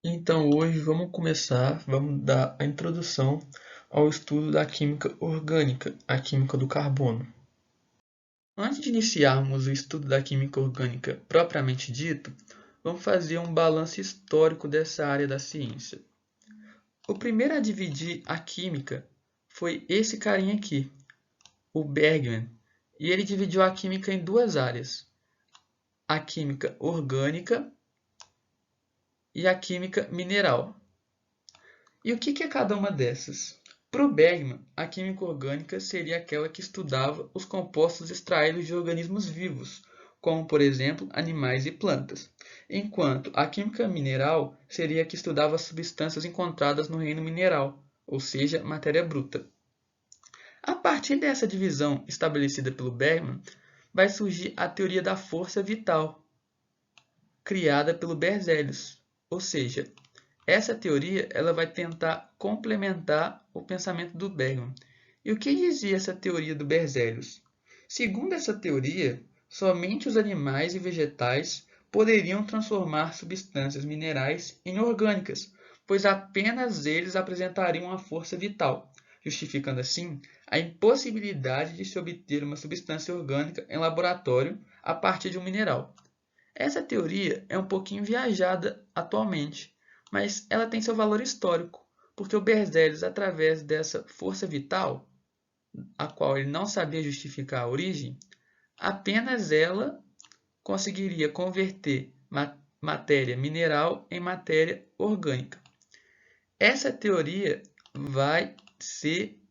Então, hoje vamos dar a introdução ao estudo da química orgânica, a química do carbono. Antes de iniciarmos o estudo da química orgânica propriamente dito, vamos fazer um balanço histórico dessa área da ciência. O primeiro a dividir a química foi esse carinha aqui, o Bergman, e ele dividiu a química em duas áreas, a química orgânica e a química mineral. E o que é cada uma dessas? Para o Bergman, a química orgânica seria aquela que estudava os compostos extraídos de organismos vivos, como, por exemplo, animais e plantas, enquanto a química mineral seria a que estudava as substâncias encontradas no reino mineral, ou seja, matéria bruta. A partir dessa divisão estabelecida pelo Bergman, vai surgir a teoria da força vital, criada pelo Berzelius, ou seja, essa teoria ela vai tentar complementar o pensamento do Bergman. E o que dizia essa teoria do Berzelius? Segundo essa teoria, somente os animais e vegetais poderiam transformar substâncias minerais em orgânicas, pois apenas eles apresentariam a força vital, justificando assim a impossibilidade de se obter uma substância orgânica em laboratório a partir de um mineral. Essa teoria é um pouquinho viajada atualmente, mas ela tem seu valor histórico, porque o Berzelius, através dessa força vital, a qual ele não sabia justificar a origem, apenas ela conseguiria converter matéria mineral em matéria orgânica. Essa teoria vai ser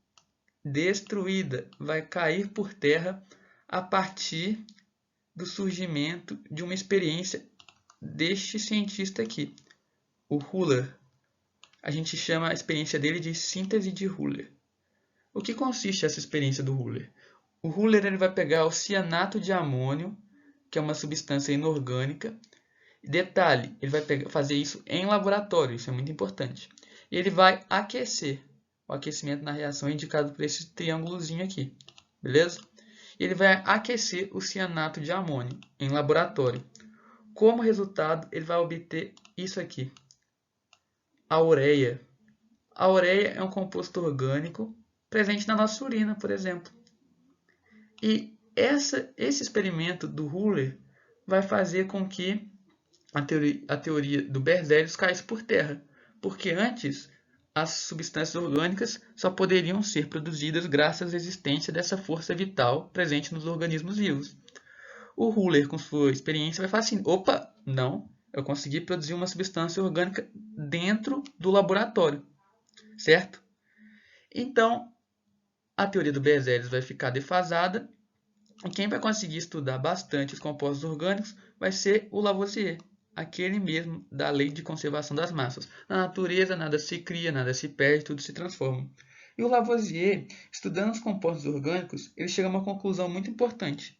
destruída, vai cair por terra a partir do surgimento de uma experiência deste cientista aqui, o Huller. A gente chama a experiência dele de síntese de Huller. O que consiste essa experiência do Huller? O Huller ele vai pegar o cianato de amônio, que é uma substância inorgânica. Detalhe, ele vai fazer isso em laboratório, isso é muito importante. E ele vai aquecer. O aquecimento na reação é indicado por esse triângulozinho aqui, beleza? E ele vai aquecer o cianato de amônio em laboratório. Como resultado, ele vai obter isso aqui, a ureia. A ureia é um composto orgânico presente na nossa urina, por exemplo. E esse experimento do Huller vai fazer com que a teoria do Berzelius caísse por terra, porque antes as substâncias orgânicas só poderiam ser produzidas graças à existência dessa força vital presente nos organismos vivos. O Huller, com sua experiência, vai falar assim: opa, não, eu consegui produzir uma substância orgânica dentro do laboratório, certo? Então, a teoria do Berzelius vai ficar defasada e quem vai conseguir estudar bastante os compostos orgânicos vai ser o Lavoisier, aquele mesmo da lei de conservação das massas. Na natureza, nada se cria, nada se perde, tudo se transforma. E o Lavoisier, estudando os compostos orgânicos, ele chega a uma conclusão muito importante.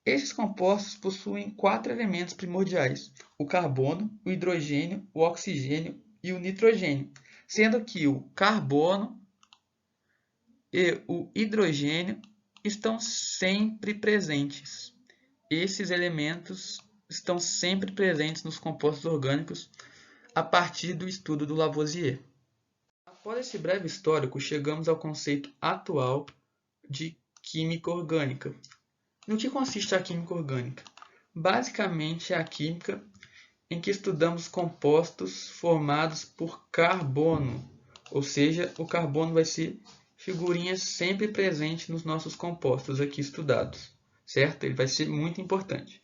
Esses compostos possuem quatro elementos primordiais: o carbono, o hidrogênio, o oxigênio e o nitrogênio, sendo que o carbono e o hidrogênio estão sempre presentes. Esses elementos estão sempre presentes nos compostos orgânicos a partir do estudo do Lavoisier. Após esse breve histórico, chegamos ao conceito atual de química orgânica. No que consiste a química orgânica? Basicamente, é a química em que estudamos compostos formados por carbono, ou seja, o carbono vai ser figurinha sempre presente nos nossos compostos aqui estudados, certo? Ele vai ser muito importante.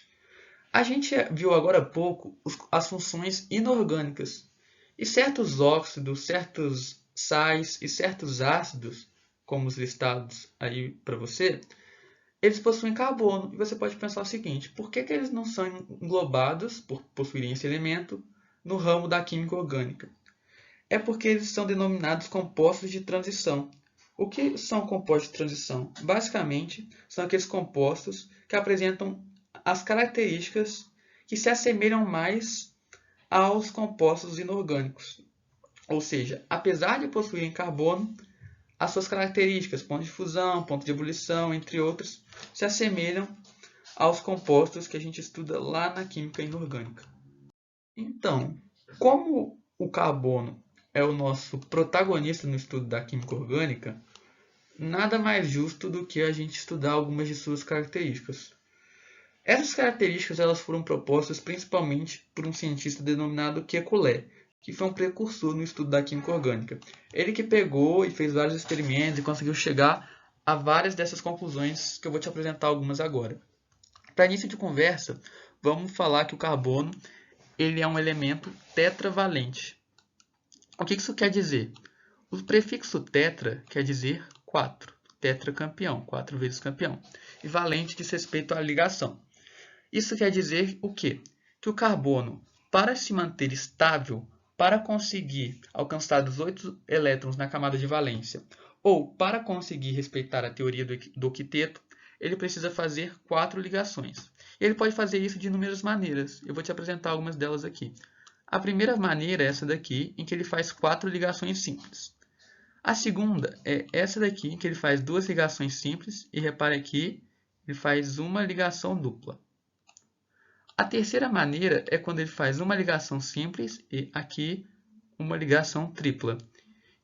A gente viu agora há pouco as funções inorgânicas e certos óxidos, certos sais e certos ácidos, como os listados aí para você, eles possuem carbono. E você pode pensar o seguinte: por que eles não são englobados, por possuírem esse elemento, no ramo da química orgânica? É porque eles são denominados compostos de transição. O que são compostos de transição? Basicamente, são aqueles compostos que apresentam as características que se assemelham mais aos compostos inorgânicos. Ou seja, apesar de possuírem carbono, as suas características, ponto de fusão, ponto de ebulição, entre outros, se assemelham aos compostos que a gente estuda lá na química inorgânica. Então, como o carbono é o nosso protagonista no estudo da química orgânica, nada mais justo do que a gente estudar algumas de suas características. Essas características elas foram propostas principalmente por um cientista denominado Kekulé, que foi um precursor no estudo da química orgânica. Ele que pegou e fez vários experimentos e conseguiu chegar a várias dessas conclusões que eu vou te apresentar algumas agora. Para início de conversa, vamos falar que o carbono ele é um elemento tetravalente. O que isso quer dizer? O prefixo tetra quer dizer 4. Tetracampeão, 4 vezes campeão. E valente diz respeito à ligação. Isso quer dizer o quê? Que o carbono, para se manter estável, para conseguir alcançar 18 elétrons na camada de valência, ou para conseguir respeitar a teoria do octeto, ele precisa fazer 4 ligações. E ele pode fazer isso de inúmeras maneiras. Eu vou te apresentar algumas delas aqui. A primeira maneira é essa daqui, em que ele faz 4 ligações simples. A segunda é essa daqui, em que ele faz 2 ligações simples, e repare aqui, ele faz uma ligação dupla. A terceira maneira é quando ele faz uma ligação simples e aqui uma ligação tripla.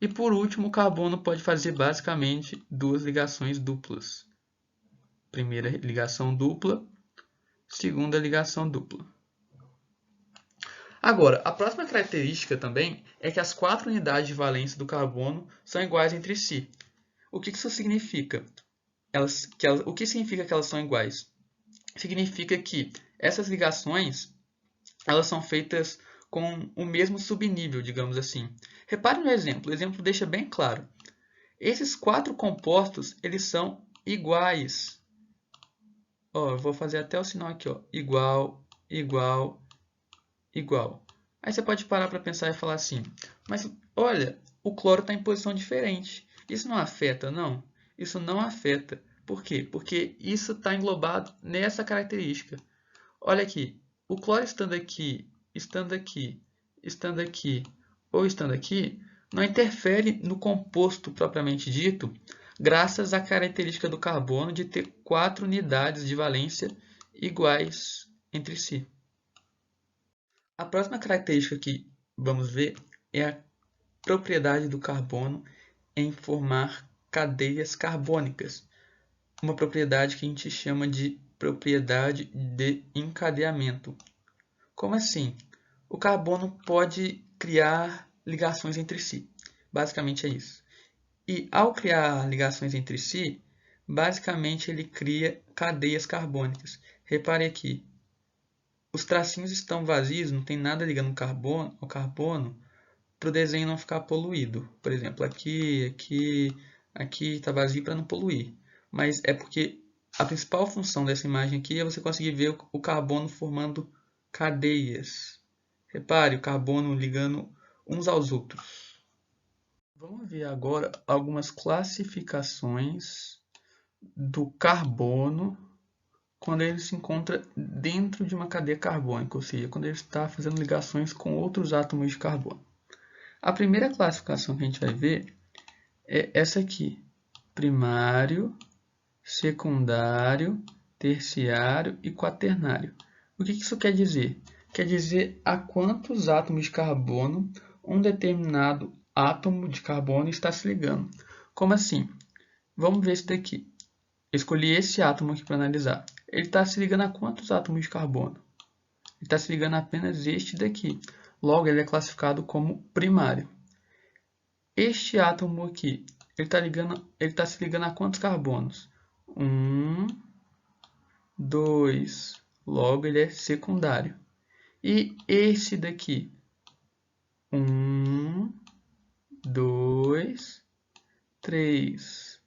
E por último, o carbono pode fazer basicamente 2 ligações duplas. Primeira ligação dupla, segunda ligação dupla. Agora, a próxima característica também é que as 4 unidades de valência do carbono são iguais entre si. O que isso significa? O que significa que elas são iguais? Significa que essas ligações elas são feitas com o mesmo subnível, digamos assim. Repare no exemplo, o exemplo deixa bem claro. Esses 4 compostos eles são iguais. Eu vou fazer até o sinal aqui, igual, igual, igual. Aí você pode parar para pensar e falar assim, mas olha, o cloro está em posição diferente. Isso não afeta, não? Isso não afeta. Por quê? Porque isso está englobado nessa característica. Olha aqui, o cloro estando aqui, estando aqui, estando aqui ou estando aqui, não interfere no composto propriamente dito, graças à característica do carbono de ter 4 unidades de valência iguais entre si. A próxima característica que vamos ver é a propriedade do carbono em formar cadeias carbônicas, uma propriedade que a gente chama de propriedade de encadeamento. Como assim? O carbono pode criar ligações entre si. Basicamente é isso. E ao criar ligações entre si, basicamente ele cria cadeias carbônicas. Repare aqui, os tracinhos estão vazios, não tem nada ligando ao carbono, para o desenho não ficar poluído. Por exemplo, aqui está vazio para não poluir. Mas é porque a principal função dessa imagem aqui é você conseguir ver o carbono formando cadeias. Repare o carbono ligando uns aos outros. Vamos ver agora algumas classificações do carbono quando ele se encontra dentro de uma cadeia carbônica, ou seja, quando ele está fazendo ligações com outros átomos de carbono. A primeira classificação que a gente vai ver é essa aqui: primário, secundário, terciário e quaternário. O que isso quer dizer? Quer dizer a quantos átomos de carbono um determinado átomo de carbono está se ligando. Como assim? Vamos ver isso daqui. Eu escolhi esse átomo aqui para analisar. Ele está se ligando a quantos átomos de carbono? Ele está se ligando a apenas este daqui. Logo, ele é classificado como primário. Este átomo aqui, ele está se ligando a quantos carbonos? 1, 2. Logo, ele é secundário. E esse daqui? 1, 2, 3.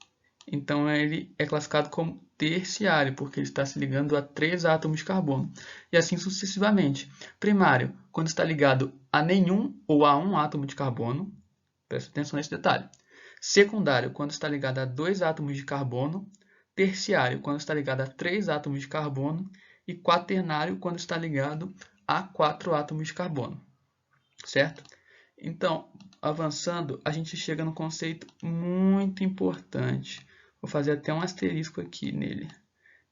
Então, ele é classificado como terciário, porque ele está se ligando a 3 átomos de carbono. E assim sucessivamente. Primário, quando está ligado a nenhum ou a um átomo de carbono. Presta atenção nesse detalhe. Secundário, quando está ligado a 2 átomos de carbono. Terciário, quando está ligado a 3 átomos de carbono. E quaternário, quando está ligado a 4 átomos de carbono. Certo? Então, avançando, a gente chega num conceito muito importante. Vou fazer até um asterisco aqui nele,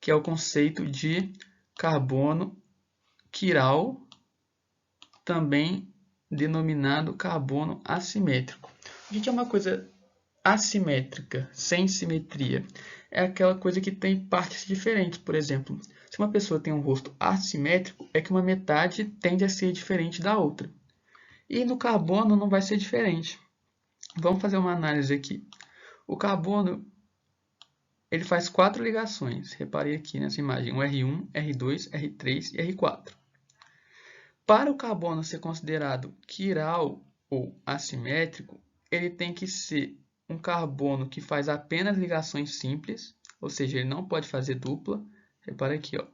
que é o conceito de carbono quiral, também denominado carbono assimétrico. O que é uma coisa assimétrica, sem simetria? É aquela coisa que tem partes diferentes. Por exemplo, se uma pessoa tem um rosto assimétrico, é que uma metade tende a ser diferente da outra. E no carbono não vai ser diferente. Vamos fazer uma análise aqui. O carbono ele faz 4 ligações. Repare aqui nessa imagem, o R1, R2, R3 e R4. Para o carbono ser considerado quiral ou assimétrico, ele tem que ser um carbono que faz apenas ligações simples, ou seja, ele não pode fazer dupla. Repare aqui, ó.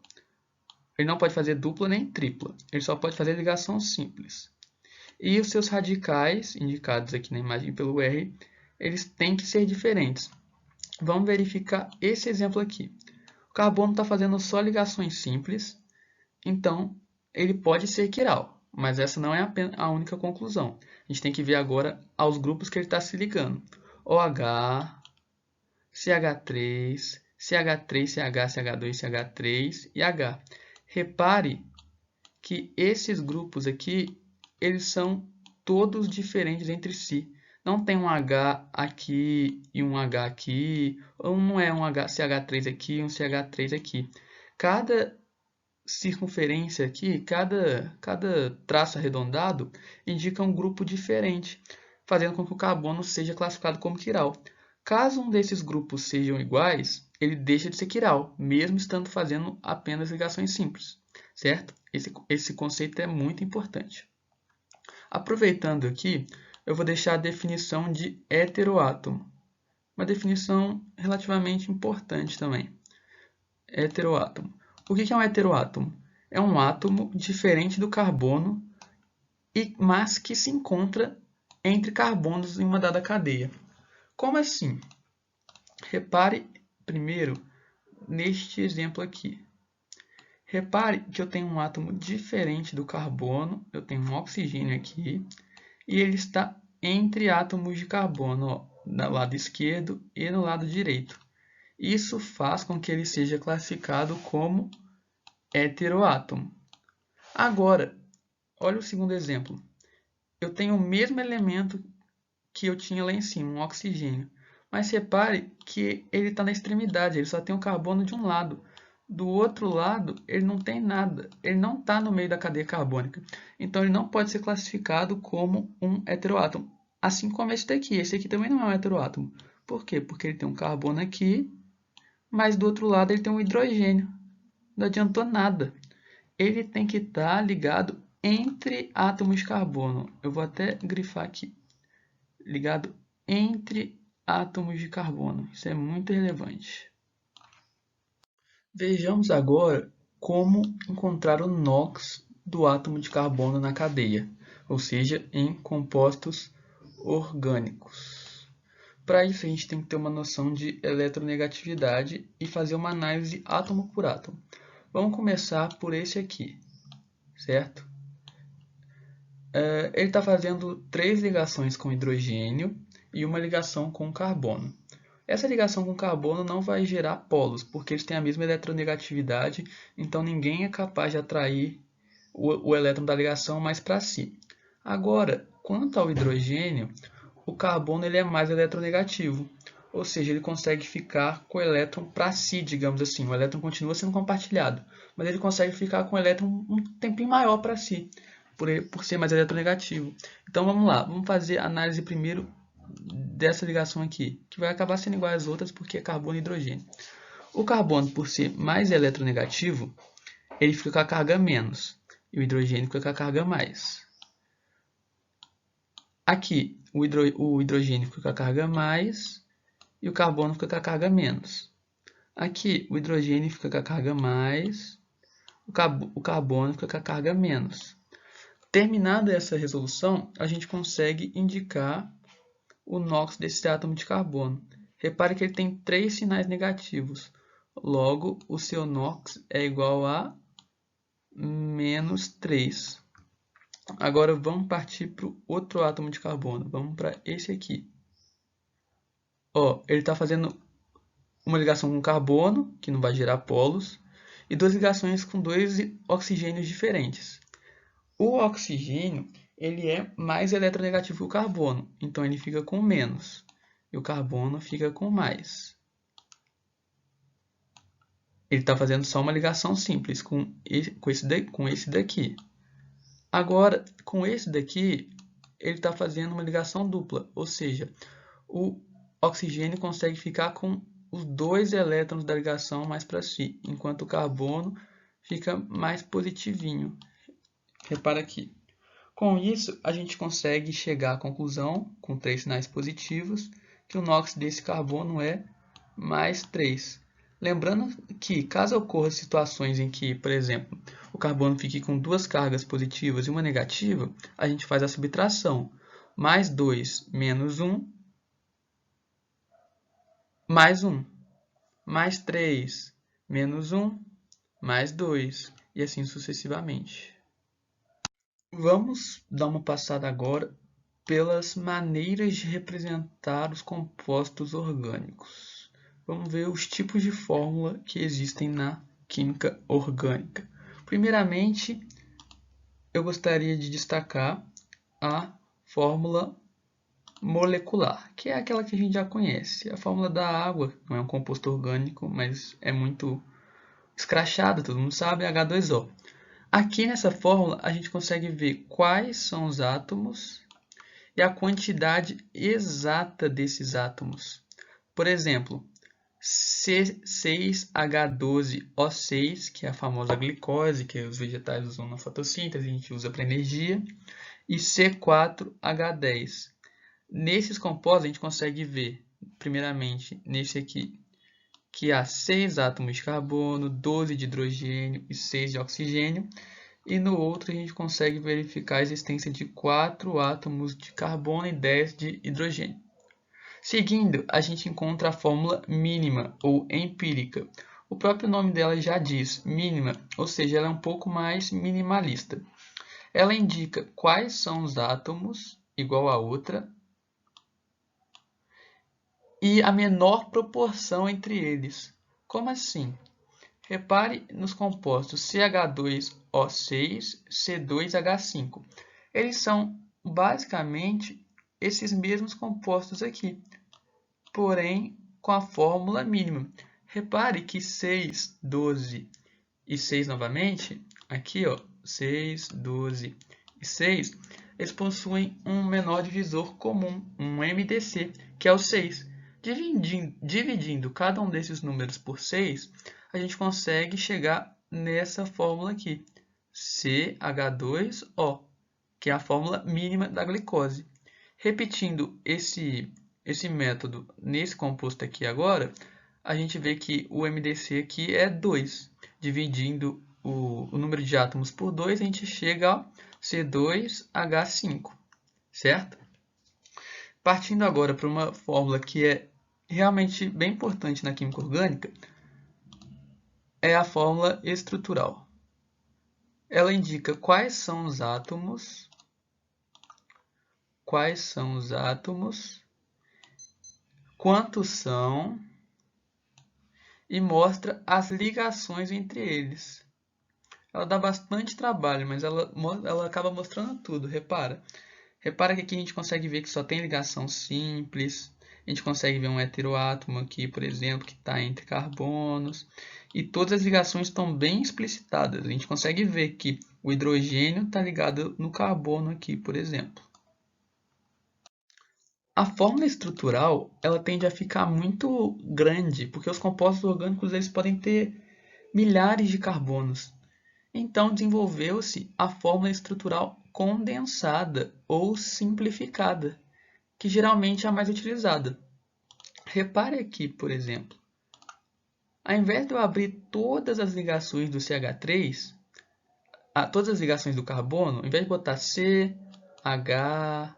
Ele não pode fazer dupla nem tripla, ele só pode fazer ligação simples. E os seus radicais, indicados aqui na imagem pelo R, eles têm que ser diferentes. Vamos verificar esse exemplo aqui. O carbono está fazendo só ligações simples, então ele pode ser quiral, mas essa não é a única conclusão. A gente tem que ver agora aos grupos que ele está se ligando. OH, CH3, CH3, CH, CH2, CH3 e H. Repare que esses grupos aqui, eles são todos diferentes entre si. Não tem um H aqui e um H aqui, ou não é um CH3 aqui e um CH3 aqui. Cada circunferência aqui, cada traço arredondado, indica um grupo diferente, fazendo com que o carbono seja classificado como quiral. Caso um desses grupos sejam iguais, ele deixa de ser quiral, mesmo estando fazendo apenas ligações simples, certo? Esse conceito é muito importante. Aproveitando aqui, eu vou deixar a definição de heteroátomo, uma definição relativamente importante também. Heteroátomo. O que é um heteroátomo? É um átomo diferente do carbono, mas que se encontra entre carbonos em uma dada cadeia. Como assim? Repare primeiro neste exemplo aqui. Repare que eu tenho um átomo diferente do carbono, eu tenho um oxigênio aqui, e ele está entre átomos de carbono, ó, no lado esquerdo e no lado direito. Isso faz com que ele seja classificado como heteroátomo. Agora, olha o segundo exemplo. Eu tenho o mesmo elemento que eu tinha lá em cima, um oxigênio. Mas repare que ele está na extremidade, ele só tem o carbono de um lado. Do outro lado, ele não tem nada, ele não está no meio da cadeia carbônica. Então, ele não pode ser classificado como um heteroátomo. Assim como esse aqui também não é um heteroátomo. Por quê? Porque ele tem um carbono aqui, mas do outro lado ele tem um hidrogênio. Não adiantou nada. Ele tem que estar ligado entre átomos de carbono. Eu vou até grifar aqui. Ligado entre átomos de carbono. Isso é muito relevante. Vejamos agora como encontrar o NOx do átomo de carbono na cadeia, ou seja, em compostos orgânicos. Para isso, a gente tem que ter uma noção de eletronegatividade e fazer uma análise átomo por átomo. Vamos começar por esse aqui, certo? Ele está fazendo 3 ligações com hidrogênio e uma ligação com carbono. Essa ligação com carbono não vai gerar polos, porque eles têm a mesma eletronegatividade, então ninguém é capaz de atrair o elétron da ligação mais para si. Agora, quanto ao hidrogênio, o carbono ele é mais eletronegativo, ou seja, ele consegue ficar com o elétron para si, digamos assim. O elétron continua sendo compartilhado, mas ele consegue ficar com o elétron um tempinho maior para si, por ser mais eletronegativo. Então vamos lá, vamos fazer a análise primeiro dessa ligação aqui, que vai acabar sendo igual às outras porque é carbono e hidrogênio. O carbono, por ser mais eletronegativo, ele fica com a carga menos, e o hidrogênio fica com a carga mais. Aqui, o hidrogênio fica com a carga mais e o carbono fica com a carga menos. Aqui, o hidrogênio fica com a carga mais, o carbono fica com a carga menos. Terminada essa resolução, a gente consegue indicar o NOx desse átomo de carbono. Repare que ele tem 3 sinais negativos. Logo, o seu NOx é igual a menos 3. Agora vamos partir para o outro átomo de carbono. Vamos para esse aqui. Ó, ele está fazendo uma ligação com carbono, que não vai gerar polos, e 2 ligações com 2 oxigênios diferentes. O oxigênio ele é mais eletronegativo que o carbono, então ele fica com menos, e o carbono fica com mais. Ele está fazendo só uma ligação simples com esse daqui. Agora, com esse daqui, ele está fazendo uma ligação dupla, ou seja, o oxigênio consegue ficar com os dois elétrons da ligação mais para si, enquanto o carbono fica mais positivinho. Repara aqui. Com isso, a gente consegue chegar à conclusão, com 3 sinais positivos, que o NOx desse carbono é mais 3. Lembrando que, caso ocorra situações em que, por exemplo, o carbono fique com duas cargas positivas e uma negativa, a gente faz a subtração. Mais 2 menos 1, mais 1. Mais 3 menos 1, mais 2. E assim sucessivamente. Vamos dar uma passada agora pelas maneiras de representar os compostos orgânicos. Vamos ver os tipos de fórmula que existem na química orgânica. Primeiramente, eu gostaria de destacar a fórmula molecular, que é aquela que a gente já conhece. A fórmula da água não é um composto orgânico, mas é muito escrachada, todo mundo sabe, H2O. Aqui nessa fórmula a gente consegue ver quais são os átomos e a quantidade exata desses átomos. Por exemplo, C6H12O6, que é a famosa glicose que os vegetais usam na fotossíntese, a gente usa para energia, e C4H10. Nesses compostos a gente consegue ver, primeiramente, nesse aqui, que há 6 átomos de carbono, 12 de hidrogênio e 6 de oxigênio. E no outro a gente consegue verificar a existência de 4 átomos de carbono e 10 de hidrogênio. Seguindo, a gente encontra a fórmula mínima ou empírica. O próprio nome dela já diz mínima, ou seja, ela é um pouco mais minimalista. Ela indica quais são os átomos, igual a outra, e a menor proporção entre eles. Como assim? Repare nos compostos CH2O6, C2H5. Eles são basicamente esses mesmos compostos aqui, porém com a fórmula mínima. Repare que 6, 12 e 6 novamente, aqui ó, 6, 12 e 6, eles possuem um menor divisor comum, um MDC, que é o 6. Dividindo cada um desses números por 6, a gente consegue chegar nessa fórmula aqui, CH2O, que é a fórmula mínima da glicose. Repetindo esse método nesse composto aqui agora, a gente vê que o MDC aqui é 2. Dividindo o número de átomos por 2, a gente chega ao C2H5, certo? Partindo agora para uma fórmula que é realmente bem importante na química orgânica, é a fórmula estrutural. Ela indica quais são os átomos, quantos são e mostra as ligações entre eles. Ela dá bastante trabalho, mas ela acaba mostrando tudo, repara. Repara que aqui a gente consegue ver que só tem ligação simples. A gente consegue ver um heteroátomo aqui, por exemplo, que está entre carbonos. E todas as ligações estão bem explicitadas. A gente consegue ver que o hidrogênio está ligado no carbono aqui, por exemplo. A fórmula estrutural ela tende a ficar muito grande, porque os compostos orgânicos eles podem ter milhares de carbonos. Então desenvolveu-se a fórmula estrutural condensada ou simplificada, que geralmente é a mais utilizada. Repare aqui, por exemplo, ao invés de eu abrir todas as ligações do CH3, todas as ligações do carbono, ao invés de botar C, H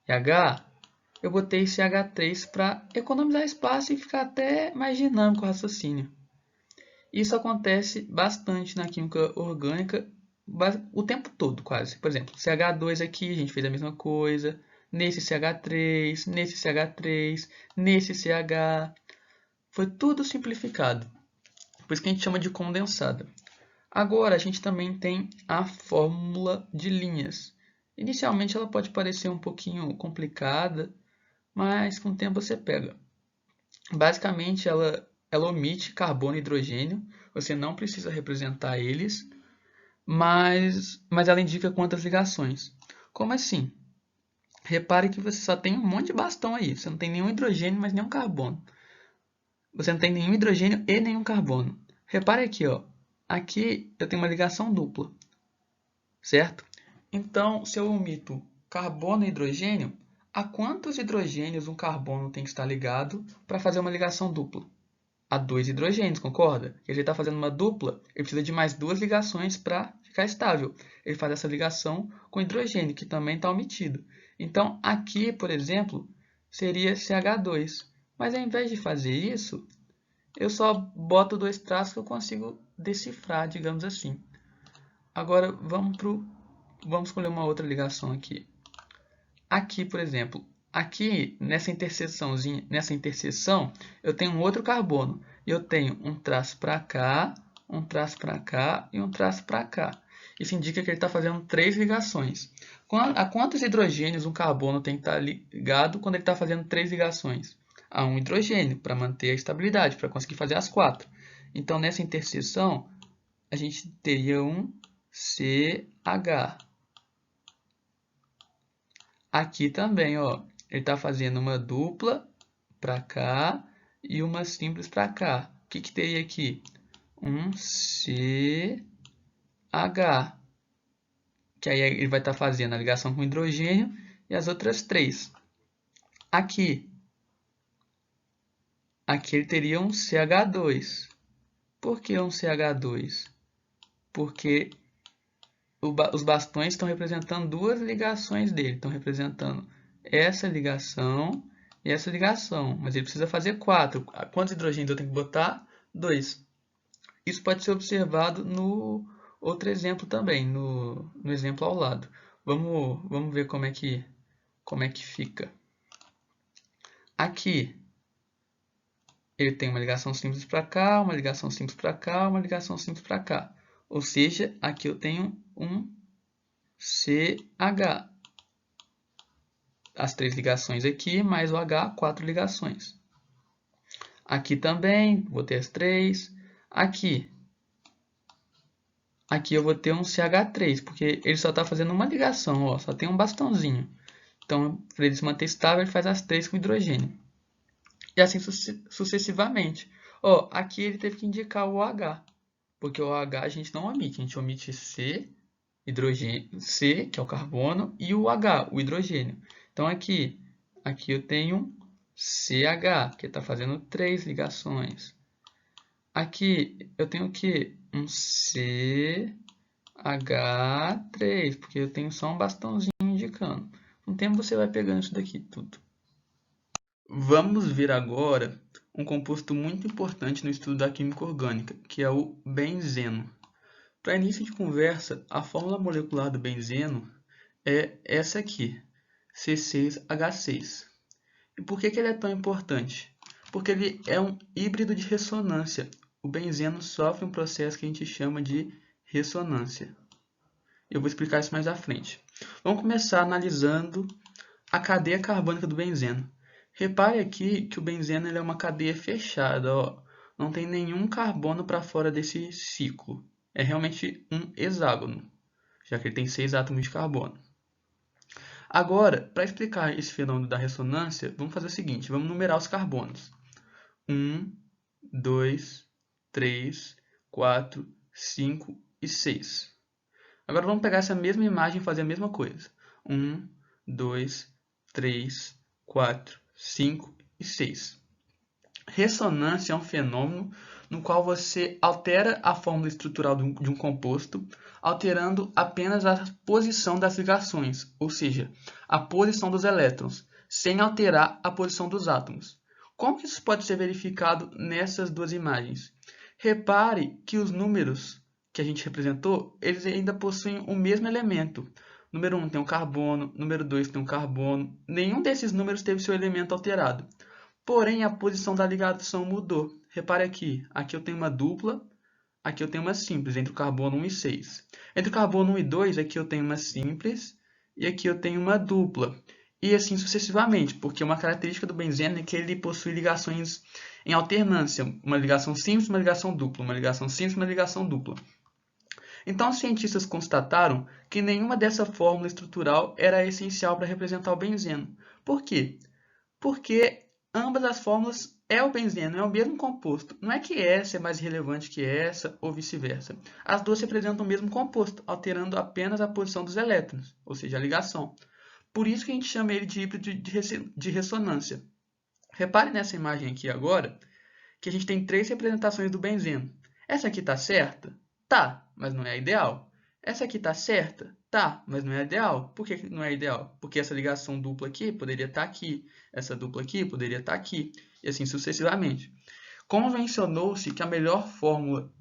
e H, eu botei CH3 para economizar espaço e ficar até mais dinâmico o raciocínio. Isso acontece bastante na química orgânica o tempo todo, quase. Por exemplo, CH2 aqui, a gente fez a mesma coisa. Nesse CH3, nesse CH3, nesse CH. Foi tudo simplificado. Por isso que a gente chama de condensada. Agora, a gente também tem a fórmula de linhas. Inicialmente ela pode parecer um pouquinho complicada, mas com o tempo você pega. Basicamente, ela omite carbono e hidrogênio, você não precisa representar eles, mas ela indica quantas ligações. Como assim? Repare que você só tem um monte de bastão aí, você não tem nenhum hidrogênio, mas nenhum carbono. Você não tem nenhum hidrogênio e nenhum carbono. Repare aqui, ó. Aqui eu tenho uma ligação dupla, certo? Então, se eu omito carbono e hidrogênio, a quantos hidrogênios um carbono tem que estar ligado para fazer uma ligação dupla? A 2 hidrogênios, concorda? Ele está fazendo uma dupla, ele precisa de mais 2 ligações para ficar estável. Ele faz essa ligação com hidrogênio, que também está omitido. Então, aqui, por exemplo, seria CH2. Mas ao invés de fazer isso, eu só boto 2 traços que eu consigo decifrar, digamos assim. Agora, vamos escolher uma outra ligação aqui. Aqui, por exemplo, aqui nessa interseção, eu tenho um outro carbono. E eu tenho um traço para cá, um traço para cá e um traço para cá. Isso indica que ele está fazendo 3 ligações. A quantos hidrogênios um carbono tem que estar ligado quando ele está fazendo 3 ligações? A um hidrogênio, para manter a estabilidade, para conseguir fazer as 4. Então, nessa interseção, a gente teria um CH. Aqui também, ó, ele está fazendo uma dupla para cá e uma simples para cá. O que teria aqui? Um CH, que aí ele vai estar fazendo a ligação com hidrogênio e as outras 3. Aqui ele teria um CH2. Por que um CH2? Porque os bastões estão representando 2 ligações dele. Estão representando essa ligação e essa ligação. Mas ele precisa fazer 4. Quantos hidrogênios eu tenho que botar? 2. Isso pode ser observado no outro exemplo também, no exemplo ao lado. Vamos ver como é que fica. Aqui, ele tem uma ligação simples para cá, uma ligação simples para cá, uma ligação simples para cá. Ou seja, aqui eu tenho um CH. As 3 ligações aqui, mais o H, 4 ligações. Aqui também, vou ter as 3. Aqui eu vou ter um CH3, porque ele só está fazendo uma ligação, ó, só tem um bastãozinho. Então, para ele se manter estável, ele faz as 3 com hidrogênio. E assim sucessivamente. Ó, aqui ele teve que indicar o OH, porque o OH a gente não omite, a gente omite C, hidrogênio, C, que é o carbono, e o H, o hidrogênio. Então, aqui eu tenho CH, que está fazendo 3 ligações. Aqui eu tenho o quê? Um CH3, porque eu tenho só um bastãozinho indicando. Com o tempo você vai pegando isso daqui tudo. Vamos ver agora um composto muito importante no estudo da química orgânica, que é o benzeno. Para início de conversa, a fórmula molecular do benzeno é essa aqui, C6H6. E por que ele é tão importante? Porque ele é um híbrido de ressonância. O benzeno sofre um processo que a gente chama de ressonância. Eu vou explicar isso mais à frente. Vamos começar analisando a cadeia carbônica do benzeno. Repare aqui que o benzeno ele é uma cadeia fechada, ó. Não tem nenhum carbono para fora desse ciclo. É realmente um hexágono, já que ele tem 6 átomos de carbono. Agora, para explicar esse fenômeno da ressonância, vamos fazer o seguinte, vamos numerar os carbonos. 1, 2, 3, 4, 5 e 6. Agora vamos pegar essa mesma imagem e fazer a mesma coisa. 1, 2, 3, 4, 5 e 6. Ressonância é um fenômeno no qual você altera a fórmula estrutural de um composto, alterando apenas a posição das ligações, ou seja, a posição dos elétrons, sem alterar a posição dos átomos. Como isso pode ser verificado nessas duas imagens? Repare que os números que a gente representou, eles ainda possuem o mesmo elemento. Número 1 tem um carbono, número 2 tem um carbono. Nenhum desses números teve seu elemento alterado. Porém, a posição da ligação mudou. Repare aqui eu tenho uma dupla, aqui eu tenho uma simples, entre o carbono 1 e 6. Entre o carbono 1 e 2, aqui eu tenho uma simples, e aqui eu tenho uma dupla. E assim sucessivamente, porque uma característica do benzeno é que ele possui ligações em alternância, uma ligação simples, uma ligação dupla, uma ligação simples, uma ligação dupla. Então, os cientistas constataram que nenhuma dessa fórmula estrutural era essencial para representar o benzeno. Por quê? Porque ambas as fórmulas é o benzeno, é o mesmo composto. Não é que essa é mais relevante que essa ou vice-versa. As duas representam o mesmo composto, alterando apenas a posição dos elétrons, ou seja, a ligação. Por isso que a gente chama ele de híbrido de ressonância. Repare nessa imagem aqui agora, que a gente tem três representações do benzeno. Essa aqui está certa? Tá, mas não é a ideal. Essa aqui está certa? Tá, mas não é a ideal. Por que não é a ideal? Porque essa ligação dupla aqui poderia estar aqui, essa dupla aqui poderia estar aqui, e assim sucessivamente. Convencionou-se que a melhor forma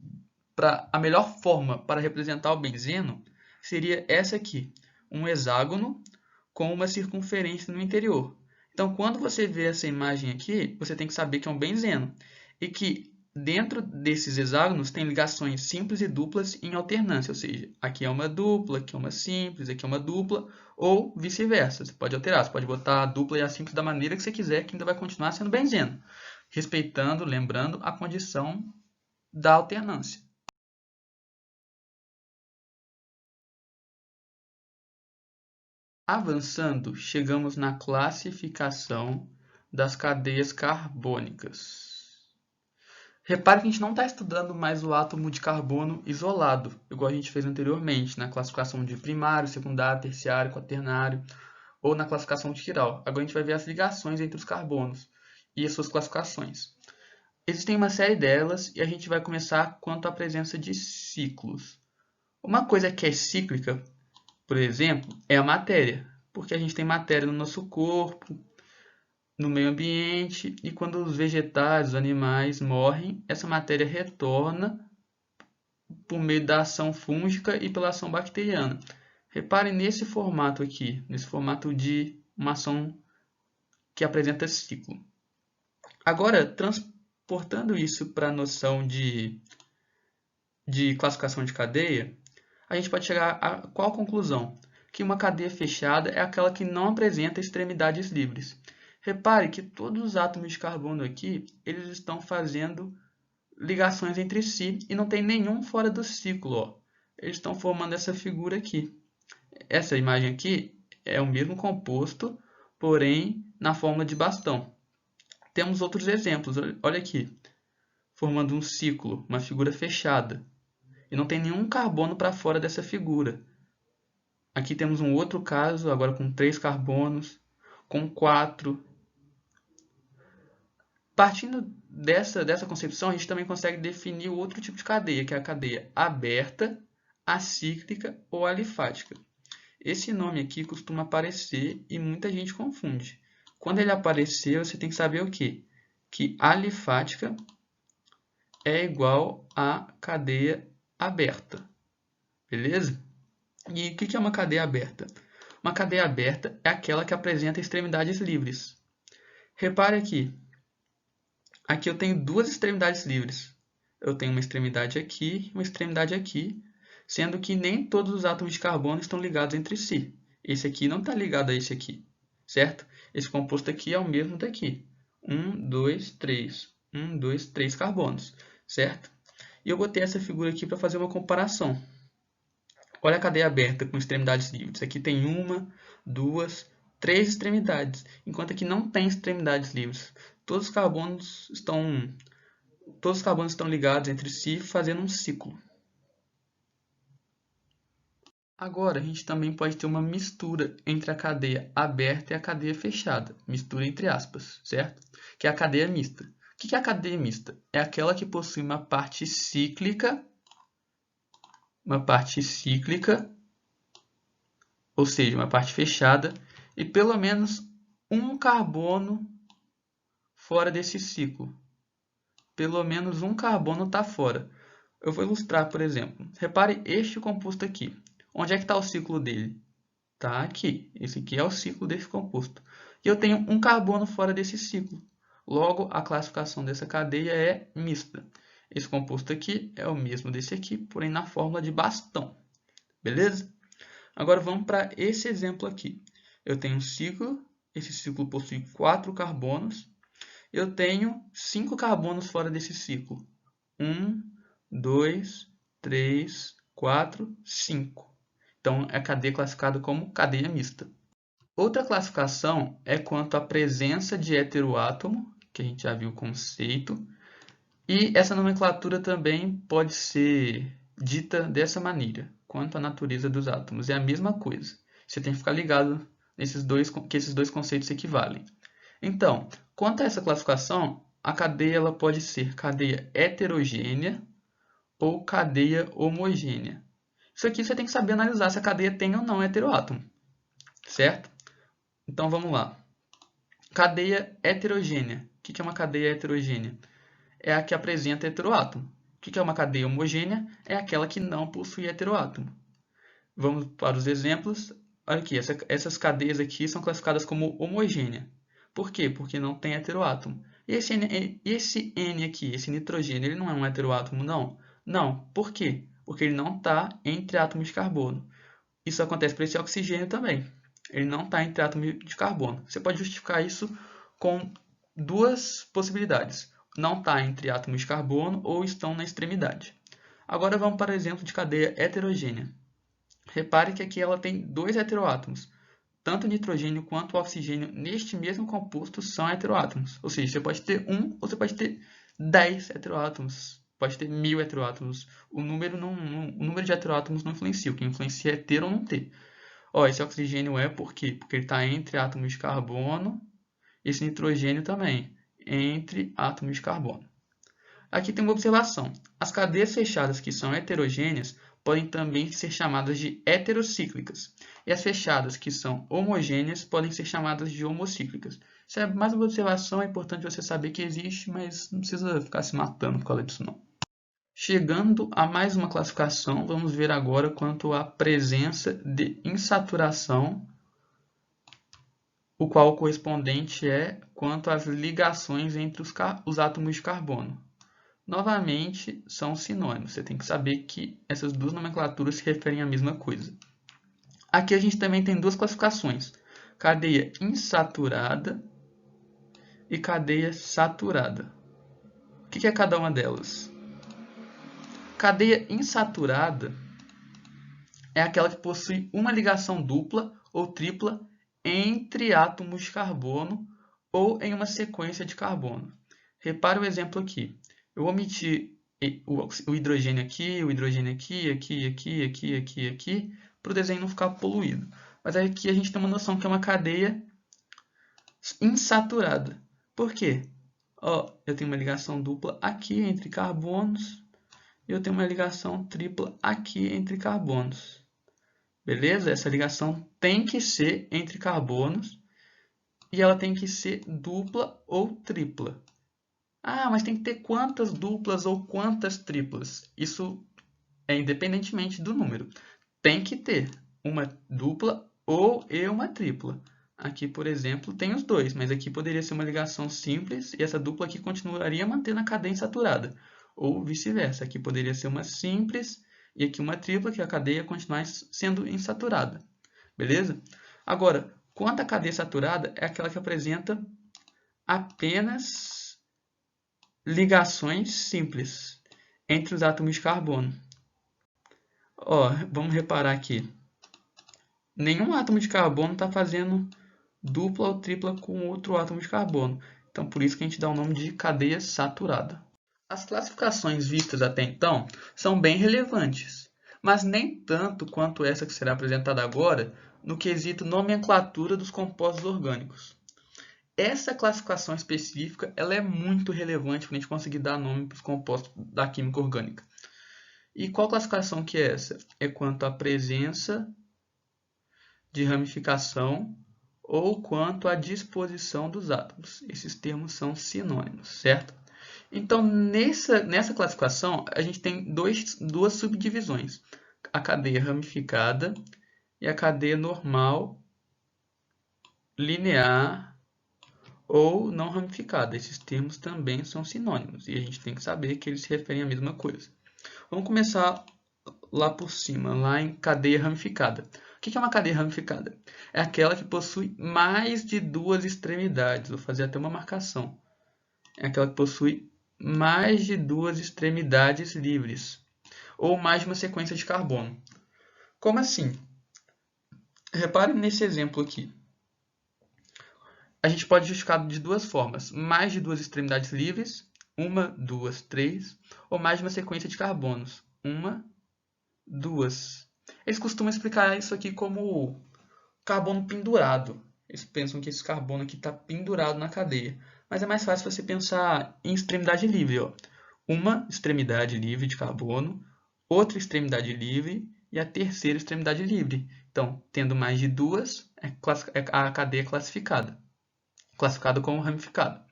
para representar o benzeno seria essa aqui, um hexágono com uma circunferência no interior. Então, quando você vê essa imagem aqui, você tem que saber que é um benzeno e que dentro desses hexágonos tem ligações simples e duplas em alternância, ou seja, aqui é uma dupla, aqui é uma simples, aqui é uma dupla, ou vice-versa. Você pode alterar, você pode botar a dupla e a simples da maneira que você quiser, que ainda vai continuar sendo benzeno, respeitando, lembrando a condição da alternância. Avançando, chegamos na classificação das cadeias carbônicas. Repare que a gente não está estudando mais o átomo de carbono isolado, igual a gente fez anteriormente, na classificação de primário, secundário, terciário, quaternário, ou na classificação de Chiral. Agora a gente vai ver as ligações entre os carbonos e as suas classificações. Existem uma série delas e a gente vai começar quanto à presença de ciclos. Uma coisa que é cíclica, por exemplo, é a matéria, porque a gente tem matéria no nosso corpo, no meio ambiente, e quando os vegetais, os animais morrem, essa matéria retorna por meio da ação fúngica e pela ação bacteriana. Reparem nesse formato aqui, nesse formato de uma ação que apresenta ciclo. Agora, transportando isso para a noção de classificação de cadeia, a gente pode chegar a qual conclusão? Que uma cadeia fechada é aquela que não apresenta extremidades livres. Repare que todos os átomos de carbono aqui, eles estão fazendo ligações entre si e não tem nenhum fora do ciclo. Ó. Eles estão formando essa figura aqui. Essa imagem aqui é o mesmo composto, porém na forma de bastão. Temos outros exemplos, olha aqui, formando um ciclo, uma figura fechada. E não tem nenhum carbono para fora dessa figura. Aqui temos um outro caso, agora com 3 carbonos, com 4. Partindo dessa concepção, a gente também consegue definir o outro tipo de cadeia, que é a cadeia aberta, acíclica ou alifática. Esse nome aqui costuma aparecer e muita gente confunde. Quando ele aparecer, você tem que saber o quê? Que alifática é igual a cadeia aberta. Beleza? E o que é uma cadeia aberta? Uma cadeia aberta é aquela que apresenta extremidades livres. Repare aqui. Aqui eu tenho duas extremidades livres. Eu tenho uma extremidade aqui e uma extremidade aqui, sendo que nem todos os átomos de carbono estão ligados entre si. Esse aqui não está ligado a esse aqui, certo? Esse composto aqui é o mesmo daqui. 1, 2, 3. 1, 2, 3 carbonos, certo? E eu botei essa figura aqui para fazer uma comparação. Olha a cadeia aberta com extremidades livres. Aqui tem uma, duas, três extremidades, enquanto aqui não tem extremidades livres. Todos os carbonos estão ligados entre si, fazendo um ciclo. Agora, a gente também pode ter uma mistura entre a cadeia aberta e a cadeia fechada. Mistura entre aspas, certo? Que é a cadeia mista. O que é a cadeia mista? É aquela que possui uma parte cíclica, ou seja, uma parte fechada, e pelo menos um carbono fora desse ciclo. Pelo menos um carbono está fora. Eu vou ilustrar, por exemplo. Repare este composto aqui. Onde é que está o ciclo dele? Está aqui. Esse aqui é o ciclo desse composto. E eu tenho um carbono fora desse ciclo. Logo, a classificação dessa cadeia é mista. Esse composto aqui é o mesmo desse aqui, porém na fórmula de bastão. Beleza? Agora vamos para esse exemplo aqui. Eu tenho um ciclo, esse ciclo possui 4 carbonos. Eu tenho 5 carbonos fora desse ciclo. 1, 2, 3, 4, 5. Então, a cadeia classificada como cadeia mista. Outra classificação é quanto à presença de heteroátomo, que a gente já viu o conceito. E essa nomenclatura também pode ser dita dessa maneira, quanto à natureza dos átomos. É a mesma coisa. Você tem que ficar ligado que esses dois conceitos se equivalem. Então, quanto a essa classificação, a cadeia ela pode ser cadeia heterogênea ou cadeia homogênea. Isso aqui você tem que saber analisar se a cadeia tem ou não heteroátomo, certo? Então vamos lá. Cadeia heterogênea. O que é uma cadeia heterogênea? É a que apresenta heteroátomo. O que é uma cadeia homogênea? É aquela que não possui heteroátomo. Vamos para os exemplos. Olha aqui, essas cadeias aqui são classificadas como homogênea. Por quê? Porque não tem heteroátomo. E esse N aqui, esse nitrogênio, ele não é um heteroátomo, não? Não. Por quê? Porque ele não está entre átomos de carbono. Isso acontece para esse oxigênio também. Ele não está entre átomos de carbono. Você pode justificar isso com duas possibilidades. Não está entre átomos de carbono ou estão na extremidade. Agora vamos para o exemplo de cadeia heterogênea. Repare que aqui ela tem 2 heteroátomos. Tanto o nitrogênio quanto o oxigênio neste mesmo composto são heteroátomos. Ou seja, você pode ter 1 ou você pode ter 10 heteroátomos. Pode ter 1000 heteroátomos. O número de heteroátomos não influencia. O que influencia é ter ou não ter. Ó, esse oxigênio é por quê? Porque ele está entre átomos de carbono. Esse nitrogênio também, entre átomos de carbono. Aqui tem uma observação. As cadeias fechadas que são heterogêneas podem também ser chamadas de heterocíclicas. E as fechadas que são homogêneas podem ser chamadas de homocíclicas. Isso é mais uma observação, é importante você saber que existe, mas não precisa ficar se matando por causa disso não. Chegando a mais uma classificação, vamos ver agora quanto à presença de insaturação, o qual o correspondente é quanto às ligações entre os átomos de carbono. Novamente, são sinônimos. Você tem que saber que essas duas nomenclaturas se referem à mesma coisa. Aqui a gente também tem duas classificações. Cadeia insaturada e cadeia saturada. O que é cada uma delas? Cadeia insaturada é aquela que possui uma ligação dupla ou tripla entre átomos de carbono ou em uma sequência de carbono. Repare o exemplo aqui. Eu omiti o hidrogênio aqui, aqui, para o desenho não ficar poluído. Mas aqui a gente tem uma noção que é uma cadeia insaturada. Por quê? Ó, eu tenho uma ligação dupla aqui entre carbonos e eu tenho uma ligação tripla aqui entre carbonos. Beleza? Essa ligação tem que ser entre carbonos e ela tem que ser dupla ou tripla. Ah, mas tem que ter quantas duplas ou quantas triplas? Isso é independentemente do número. Tem que ter uma dupla ou uma tripla. Aqui, por exemplo, tem os dois, mas aqui poderia ser uma ligação simples e essa dupla aqui continuaria mantendo a cadeia insaturada. Ou vice-versa, aqui poderia ser uma simples e aqui uma tripla, que a cadeia continuar sendo insaturada. Beleza? Agora, quanto à cadeia saturada, é aquela que apresenta apenas ligações simples entre os átomos de carbono. Ó, vamos reparar aqui. Nenhum átomo de carbono está fazendo dupla ou tripla com outro átomo de carbono. Então, por isso que a gente dá o nome de cadeia saturada. As classificações vistas até então são bem relevantes, mas nem tanto quanto essa que será apresentada agora no quesito nomenclatura dos compostos orgânicos. Essa classificação específica ela é muito relevante para a gente conseguir dar nome para os compostos da química orgânica. E qual classificação que é essa? É quanto à presença de ramificação ou quanto à disposição dos átomos. Esses termos são sinônimos, certo? Então, nessa classificação, a gente tem duas subdivisões. A cadeia ramificada e a cadeia normal, linear ou não ramificada. Esses termos também são sinônimos e a gente tem que saber que eles se referem à mesma coisa. Vamos começar lá por cima, lá em cadeia ramificada. O que é uma cadeia ramificada? É aquela que possui mais de duas extremidades. Vou fazer até uma marcação. É aquela que possui mais de duas extremidades livres, ou mais de uma sequência de carbono. Como assim? Reparem nesse exemplo aqui. A gente pode justificar de duas formas. Mais de duas extremidades livres, uma, duas, três, ou mais de uma sequência de carbonos. Uma, duas. Eles costumam explicar isso aqui como carbono pendurado. Eles pensam que esse carbono aqui está pendurado na cadeia. Mas é mais fácil você pensar em extremidade livre. Ó. Uma extremidade livre de carbono, outra extremidade livre e a terceira extremidade livre. Então, tendo mais de duas, a cadeia é classificada como ramificada.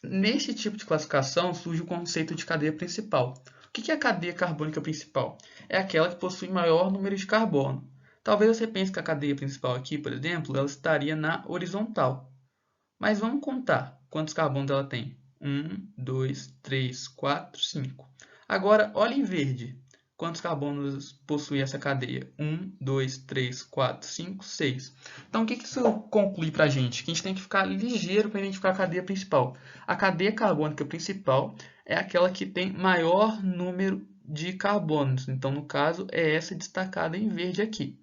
Nesse tipo de classificação surge o conceito de cadeia principal. O que é a cadeia carbônica principal? É aquela que possui maior número de carbono. Talvez você pense que a cadeia principal aqui, por exemplo, ela estaria na horizontal. Mas vamos contar quantos carbonos ela tem. 1, 2, 3, 4, 5. Agora, olha em verde. Quantos carbonos possui essa cadeia? 1, 2, 3, 4, 5, 6. Então, o que isso conclui para a gente? Que a gente tem que ficar ligeiro para identificar a cadeia principal. A cadeia carbônica principal é aquela que tem maior número de carbonos. Então, no caso, é essa destacada em verde aqui.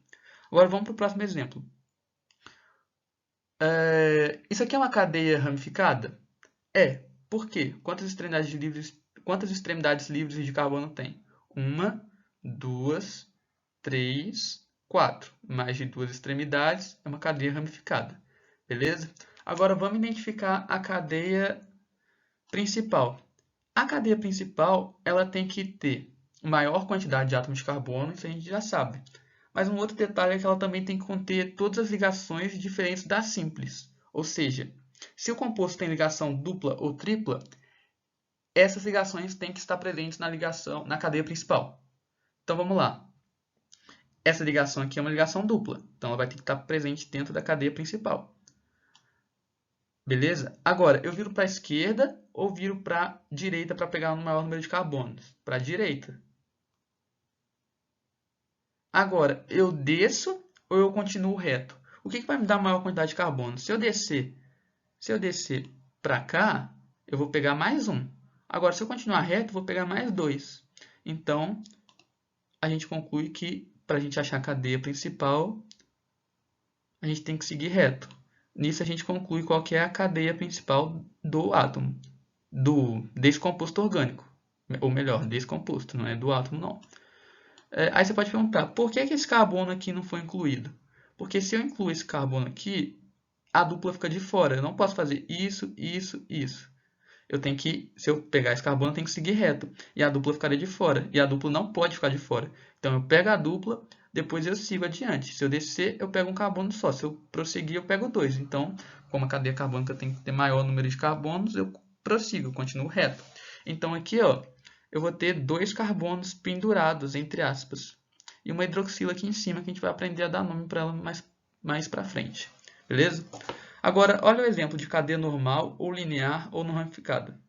Agora, vamos para o próximo exemplo. Isso aqui é uma cadeia ramificada? É. Por quê? Quantas extremidades livres de carbono tem? Uma, duas, três, quatro. Mais de duas extremidades é uma cadeia ramificada. Beleza? Agora vamos identificar a cadeia principal. A cadeia principal ela tem que ter maior quantidade de átomos de carbono, isso a gente já sabe. Mas um outro detalhe é que ela também tem que conter todas as ligações diferentes da simples. Ou seja, se o composto tem ligação dupla ou tripla, essas ligações têm que estar presentes na cadeia principal. Então vamos lá. Essa ligação aqui é uma ligação dupla, então ela vai ter que estar presente dentro da cadeia principal. Beleza? Agora, eu viro para a esquerda ou viro para a direita para pegar o maior número de carbonos? Para a direita. Agora, eu desço ou eu continuo reto? O que vai me dar maior quantidade de carbono? Se eu descer para cá, eu vou pegar mais um. Agora, se eu continuar reto, eu vou pegar mais dois. Então, a gente conclui que para a gente achar a cadeia principal, a gente tem que seguir reto. Nisso, a gente conclui qual que é a cadeia principal do átomo, desse composto orgânico. Ou melhor, desse composto, não é do átomo, não. Aí você pode perguntar, por que esse carbono aqui não foi incluído? Porque se eu incluir esse carbono aqui, a dupla fica de fora. Eu não posso fazer isso, isso, isso. Se eu pegar esse carbono, eu tenho que seguir reto. E a dupla ficaria de fora. E a dupla não pode ficar de fora. Então eu pego a dupla, depois eu sigo adiante. Se eu descer, eu pego um carbono só. Se eu prosseguir, eu pego dois. Então, como a cadeia carbônica tem que ter maior número de carbonos, eu prossigo, eu continuo reto. Então aqui, ó, eu vou ter dois carbonos pendurados, entre aspas. E uma hidroxila aqui em cima, que a gente vai aprender a dar nome para ela mais para frente. Beleza? Agora, olha o exemplo de cadeia normal, ou linear, ou não ramificada.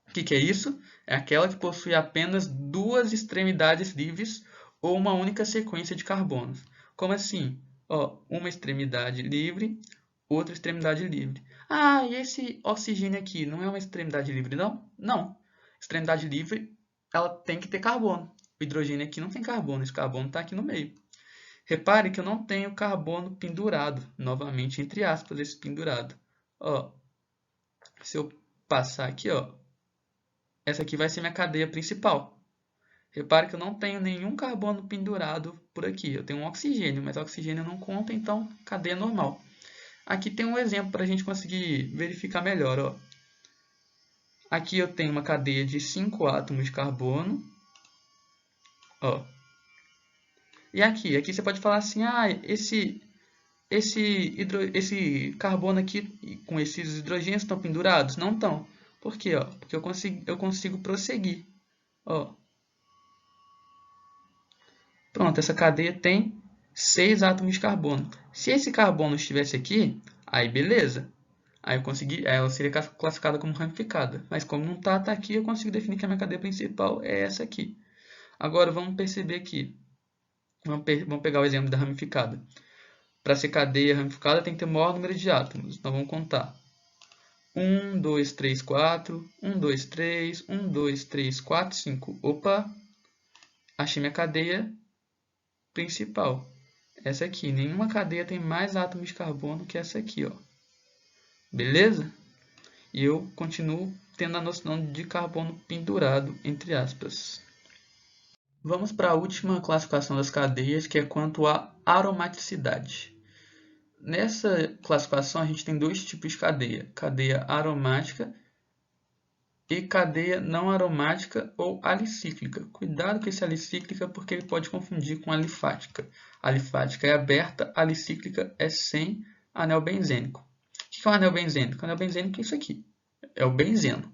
O que é isso? É aquela que possui apenas duas extremidades livres ou uma única sequência de carbonos. Como assim? Ó, uma extremidade livre, outra extremidade livre. Ah, e esse oxigênio aqui não é uma extremidade livre, não? Não. Extremidade livre, ela tem que ter carbono. O hidrogênio aqui não tem carbono, esse carbono está aqui no meio. Repare que eu não tenho carbono pendurado. Novamente, entre aspas, esse pendurado. Ó, se eu passar aqui, ó, essa aqui vai ser minha cadeia principal. Repare que eu não tenho nenhum carbono pendurado por aqui. Eu tenho um oxigênio, mas oxigênio não conta, então cadeia normal. Aqui tem um exemplo para a gente conseguir verificar melhor. Ó. Aqui eu tenho uma cadeia de 5 átomos de carbono. Ó. E aqui você pode falar assim, ah, esse carbono aqui com esses hidrogênios estão pendurados? Não estão. Por quê? Ó? Porque eu consigo prosseguir. Ó. Pronto, essa cadeia tem 6 átomos de carbono. Se esse carbono estivesse aqui, aí beleza. Aí ela seria classificada como ramificada. Mas como não está aqui, eu consigo definir que a minha cadeia principal é essa aqui. Agora vamos perceber aqui. Vamos pegar o exemplo da ramificada. Para ser cadeia ramificada tem que ter o maior número de átomos. Então vamos contar. 1, 2, 3, 4. 1, 2, 3. 1, 2, 3, 4, 5. Opa! Achei minha cadeia principal. Essa aqui. Nenhuma cadeia tem mais átomos de carbono que essa aqui, ó. Beleza? E eu continuo tendo a noção de carbono pendurado, entre aspas. Vamos para a última classificação das cadeias, que é quanto à aromaticidade. Nessa classificação, a gente tem dois tipos de cadeia: cadeia aromática e cadeia não aromática ou alicíclica. Cuidado com esse alicíclica, porque ele pode confundir com alifática. Alifática é aberta, alicíclica é sem anel benzênico. O que é um anel benzênico? O anel benzênico é isso aqui. É o benzeno,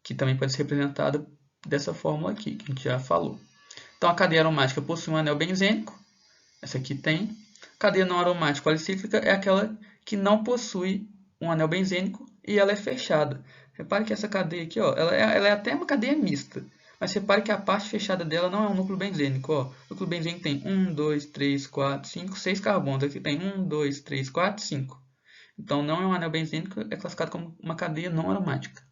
que também pode ser representado dessa fórmula aqui, que a gente já falou. Então, a cadeia aromática possui um anel benzênico. Essa aqui tem. Cadeia não aromática ou alicíclica é aquela que não possui um anel benzênico e ela é fechada. Repare que essa cadeia aqui, ó, ela é até uma cadeia mista. Mas repare que a parte fechada dela não é um núcleo benzênico. Ó. O núcleo benzênico tem 1, 2, 3, 4, 5, 6 carbonos. Aqui tem 1, 2, 3, 4, 5. Então, não é um anel benzênico, é classificado como uma cadeia não aromática.